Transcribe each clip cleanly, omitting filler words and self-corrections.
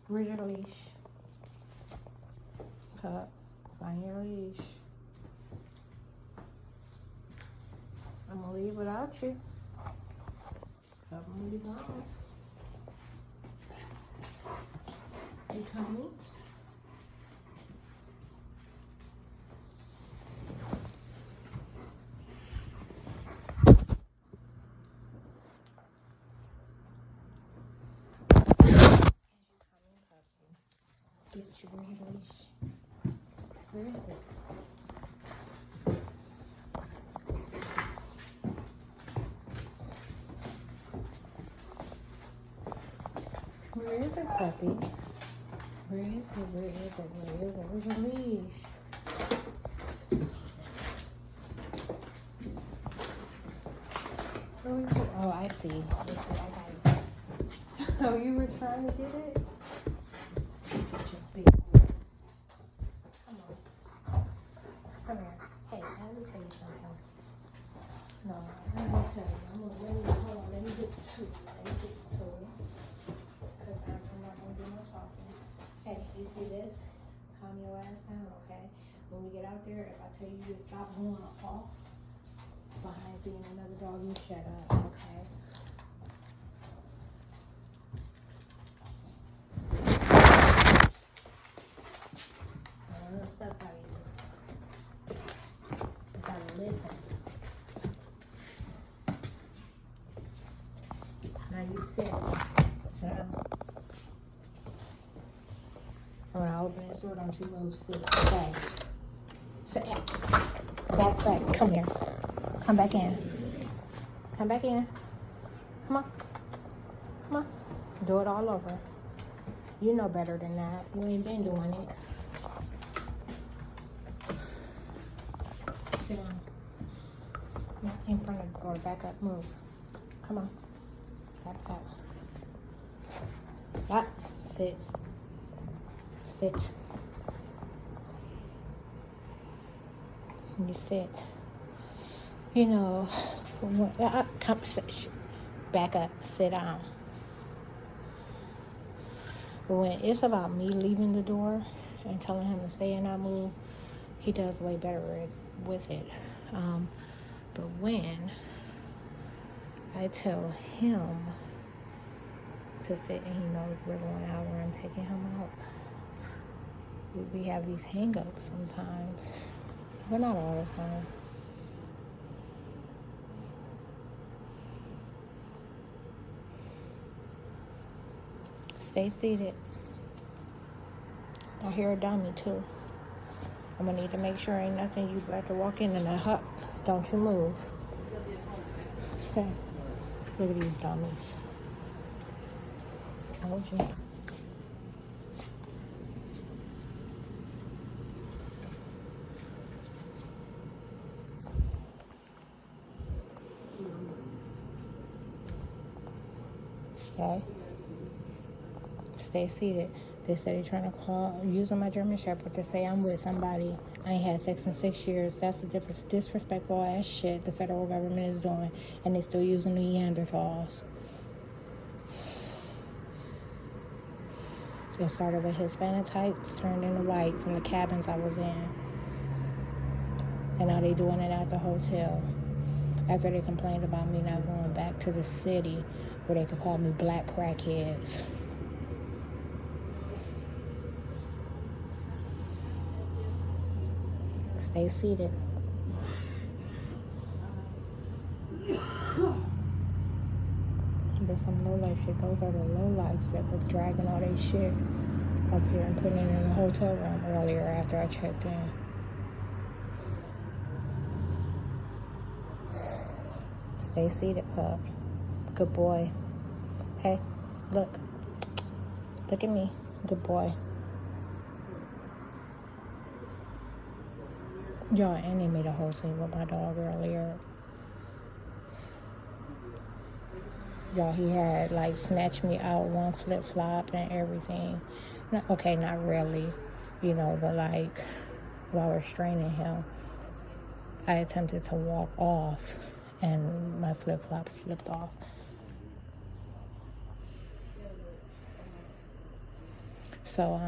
Where's your leash? Pup, find your leash. I'm gonna leave without you. Pup, I'm gonna be gone. You coming? Get you, where's your leash? Where is it? Where is it, puppy? Where is it? Where is it? Where is it? Where's your leash? Where is it? Oh, I see. I got it. Oh, you were trying to get it? You're such a big boy. Come on. Come here. Hey, let me tell you something. No, I'm gonna tell you. Hold on, let me get the tool. Because I'm not gonna do no talking. Hey, you see this? Calm your ass down, okay? When we get out there, if I tell you to stop going off behind seeing another dog, you shut up, okay? Stuff out of you. You gotta listen. Now you sit. Sit down. I'm gonna open this door. Don't you move. Sit. Okay. Sit. Back. Come here. Come back in. Come back in. Come on. Come on. Do it all over. You know better than that. You ain't been doing it. Sit down. Not in front of the door. Back up. Move. Come on. Back up. Up. Sit. Sit. You sit. You know, come, back up. Sit down. When it's about me leaving the door and telling him to stay and not move, he does way better with it. But when I tell him to sit and he knows we're going out or I'm taking him out, we have these hang-ups sometimes, but not all the time. Stay seated. I hear a dummy too. I'm gonna need to make sure ain't nothing you got to walk in that hut. Don't you move. Stay. Look at these dummies. Told you. Stay seated. They said they're trying to call, using my German Shepherd to say I'm with somebody. I ain't had sex in 6 years. That's the disrespectful ass shit the federal government is doing, and they still using the Neanderthals. It started with Hispanic types, turned into white from the cabins I was in, and now they doing it at the hotel. After they complained about me not going back to the city where they could call me black crackheads. Stay seated. There's some low-life shit. Those are the low-lifes that were dragging all their shit up here and putting it in the hotel room earlier after I checked in. Stay seated, pup. Good boy. Hey, look. Look at me. Good boy. Y'all, and they made a whole scene with my dog earlier. Y'all, he had, like, snatched me out one flip-flop and everything. Okay, not really, you know, but, like, while restraining him, I attempted to walk off, and my flip-flop slipped off. So,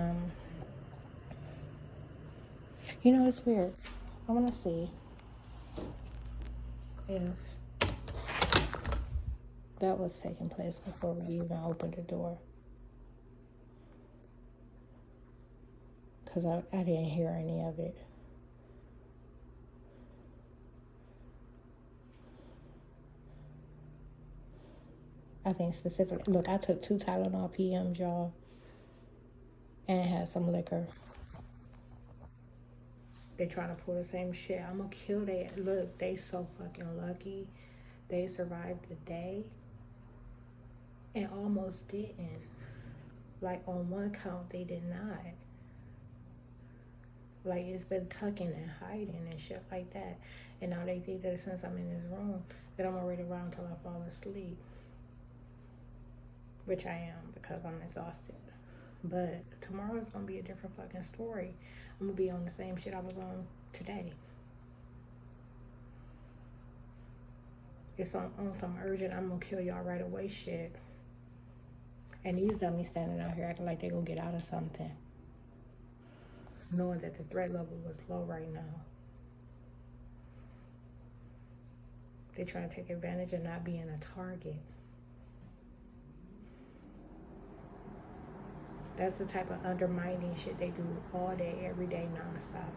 you know, it's weird. I want to see if that was taking place before we even opened the door. Because I didn't hear any of it. I think specifically, look, I took 2 Tylenol PMs, y'all, and had some liquor. They trying to pull the same shit. I'm gonna kill they. Look, they so fucking lucky. They survived the day and almost didn't. Like, on one count, they did not. Like, it's been tucking and hiding and shit like that. And now they think that since I'm in this room, that I'm already around until I fall asleep. Which I am, because I'm exhausted. But tomorrow's gonna be a different fucking story. I'm gonna be on the same shit I was on today. It's on some urgent, I'm gonna kill y'all right away shit. And these dummies standing out here acting like they gonna get out of something, knowing that the threat level was low right now. They trying to take advantage of not being a target. That's the type of undermining shit they do all day, every day, nonstop.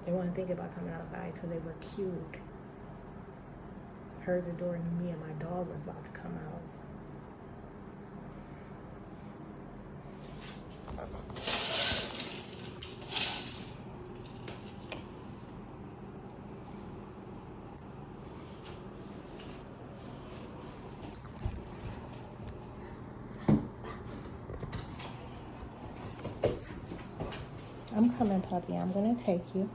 They wouldn't think about coming outside till they were cued. Heard the door, knew me and my dog was about to come out. I'm coming, puppy. I'm gonna take you.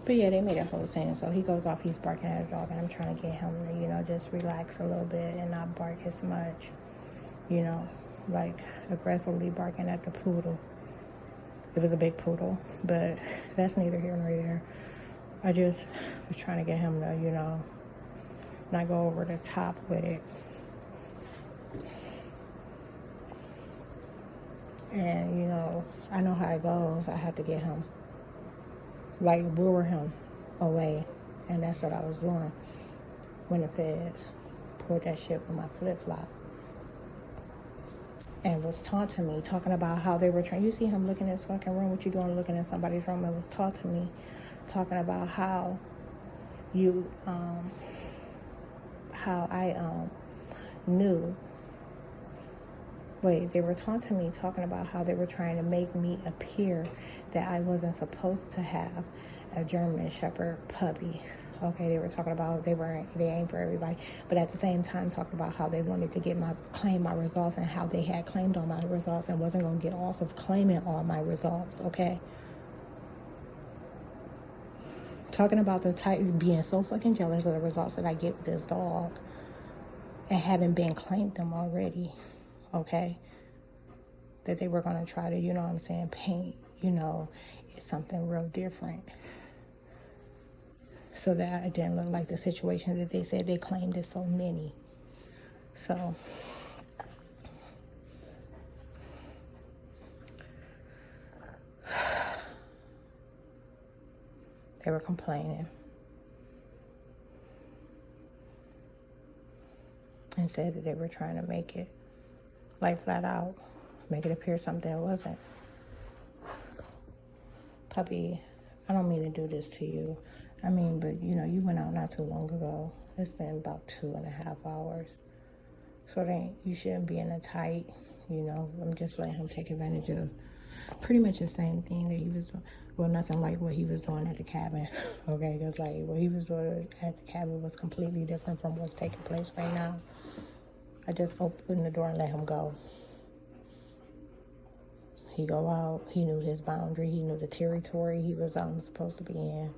But yeah, they made a whole scene. So he goes off, he's barking at a dog, and I'm trying to get him to, you know, just relax a little bit and not bark as much. You know, like aggressively barking at the poodle. It was a big poodle, but that's neither here nor there. I just was trying to get him to, you know, not go over the top with it. And, you know, I know how it goes. I have to get him, like, lure him away. And that's what I was doing when the feds pulled that shit with my flip-flop. And was taunting me, talking about how they were trying. You see him looking in his fucking room. What you doing looking in somebody's room? And was taunting me, talking about how you, how I knew. Wait, they were taunting me, talking about how they were trying to make me appear that I wasn't supposed to have a German Shepherd puppy. Okay, they were talking about they ain't for everybody, but at the same time talking about how they wanted to claim my results and how they had claimed all my results and wasn't going to get off of claiming all my results. Okay, talking about the type being so fucking jealous of the results that I get with this dog and having been claimed them already. Okay, that they were going to try to, you know what I'm saying, paint, you know, it's something real different. So that it didn't look like the situation that they said they claimed it so many. So they were complaining and said that they were trying to make it, like, flat out, make it appear something it wasn't. Puppy, I don't mean to do this to you. I mean, but, you know, you went out not too long ago. It's been about 2.5 hours. So you shouldn't be in a tight, you know. I'm just letting him take advantage of pretty much the same thing that he was doing. Well, nothing like what he was doing at the cabin, okay? Because, like, what he was doing at the cabin was completely different from what's taking place right now. I just opened the door and let him go. He go out. He knew his boundary. He knew the territory he was supposed to be in.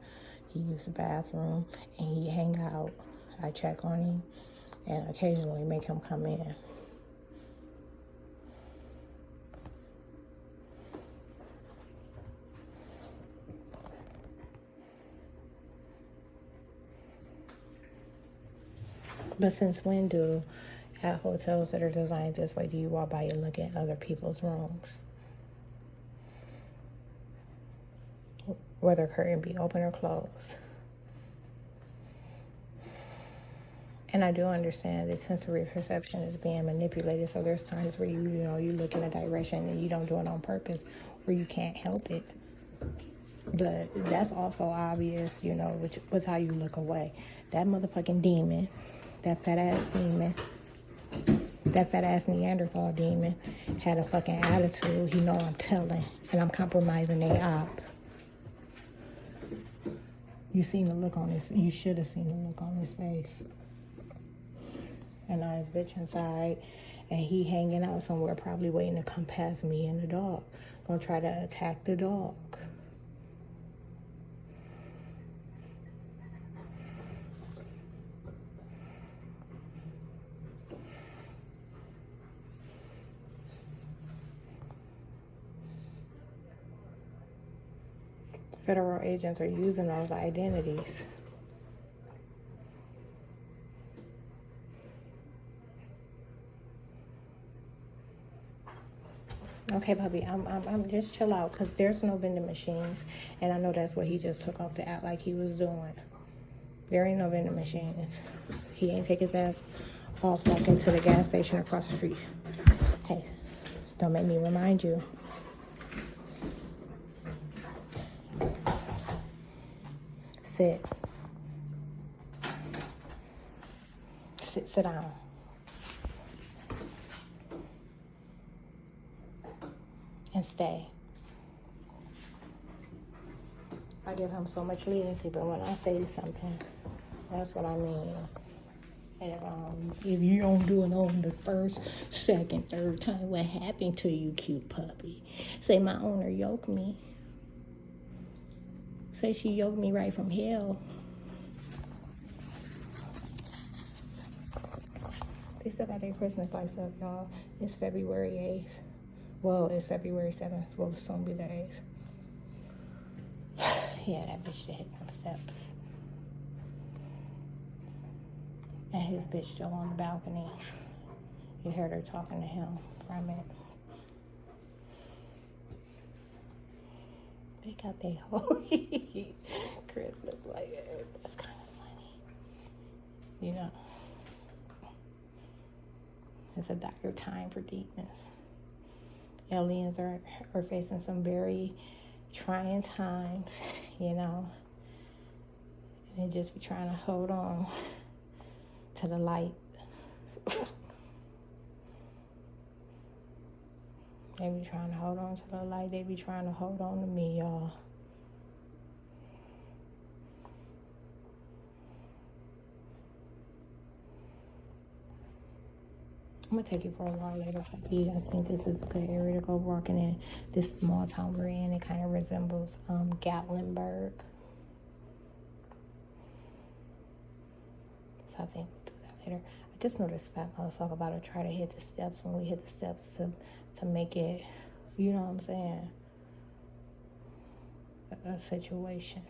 He used the bathroom, and he hang out. I check on him and occasionally make him come in. But since when do at hotels that are designed this way do you walk by and look at other people's rooms? Whether curtain be open or closed. And I do understand that sensory perception is being manipulated. So there's times where you look in a direction and you don't do it on purpose, or you can't help it. But that's also obvious, with how you look away. That motherfucking demon, that fat ass demon, that fat ass Neanderthal demon had a fucking attitude. He know I'm telling, and I'm compromising they op. You should have seen the look on his face. And now his bitch inside, and he hanging out somewhere, probably waiting to come past me and the dog. Gonna try to attack the dog. Federal agents are using those identities. Okay, puppy, I'm just chill out, because there's no vending machines, and I know that's what he just took off to act like he was doing. There ain't no vending machines. He ain't take his ass off walking to the gas station across the street. Hey, don't make me remind you. Sit. Sit down. And stay. I give him so much leniency, but when I say something, that's what I mean. And if you don't do it on the first, second, third time, what happened to you, cute puppy? Say my owner yoked me. Say she yoked me right from hell. They still got their Christmas lights up, y'all. It's February 8th. Well, it's February 7th. Well, it's soon be the 8th. Yeah, that bitch should hit some steps. And his bitch still on the balcony. You heard her talking to him from it. They got their whole Christmas light. That's kind of funny. It's a dire time for demons. Aliens are facing some very trying times, and they just be trying to hold on to the light. They be trying to hold on to the light. They be trying to hold on to me, y'all. I'm gonna take you for a while later. I think this is a good area to go walking in. This small town we're in, it kind of resembles Gatlinburg. So I think we'll do that later. I just know this fat motherfucker about to try to hit the steps when we hit the steps to make it, you know what I'm saying, a situation.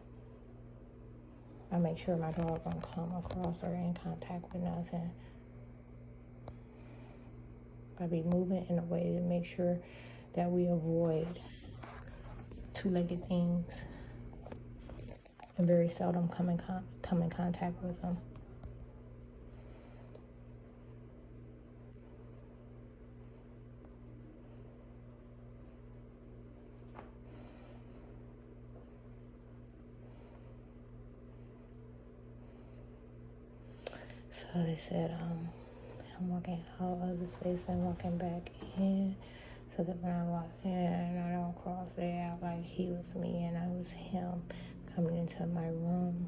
I make sure my dog don't come across or in contact with nothing. I be moving in a way to make sure that we avoid two-legged things and very seldom come in contact with them. So they said, I'm walking out of the space and walking back in, so that when I walk in, I don't cross it out like he was me and I was him coming into my room.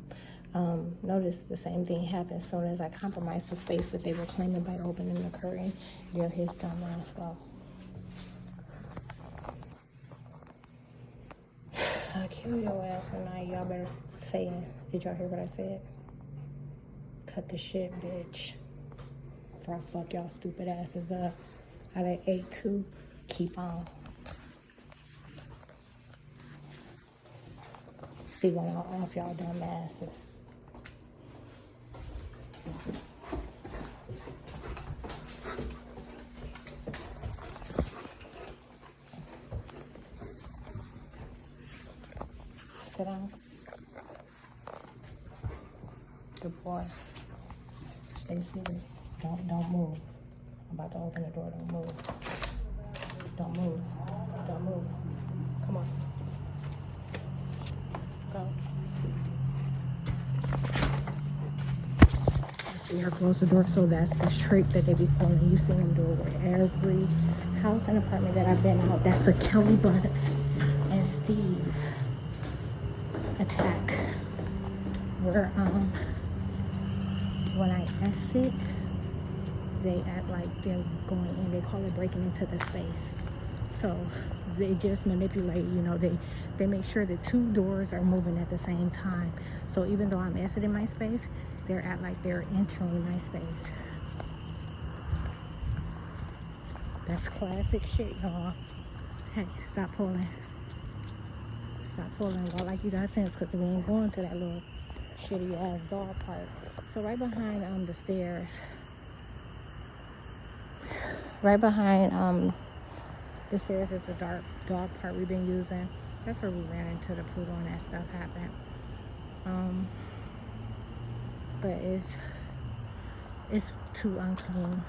Notice the same thing happened as soon as I compromised the space that they were claiming by opening the curtain. There his dumbass go. I'll kill your ass tonight. Y'all better say it. Did y'all hear what I said? Cut the shit, bitch. Before I fuck y'all stupid asses up. Out of 8-2, keep on. See when I'm off y'all dumb asses. Good boy. Stay seated. Don't move. I'm about to open the door. Don't move. Don't move. Don't move. Come on. Go. See her close the door, so that's the trick that they be pulling. You see them do it with every house and apartment that I've been out. That's the Kelly Butts and Steve attack. Where when I exit, they act like they're going in. They call it breaking into the space. So they just manipulate, you know, they make sure that two doors are moving at the same time. So even though I'm exiting my space, they're act like they're entering my space. That's classic shit, y'all. Hey, stop pulling. Stop pulling. Well, like you got sense, because we ain't going to that little shitty ass dog park. So right behind the stairs, right behind the stairs is a dark dog park we've been using. That's where we ran into the poodle and that stuff happened. But it's too unclean.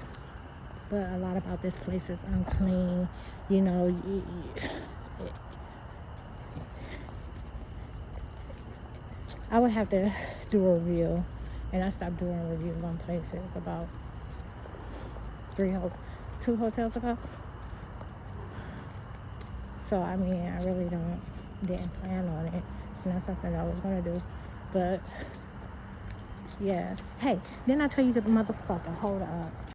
But a lot about this place is unclean. You know, I would have to do a review, and I stopped doing reviews on places about 2 hotels ago. So I mean, I really didn't plan on it. It's not something I was gonna do, but yeah. Hey, didn't I tell you the motherfucker? Hold up.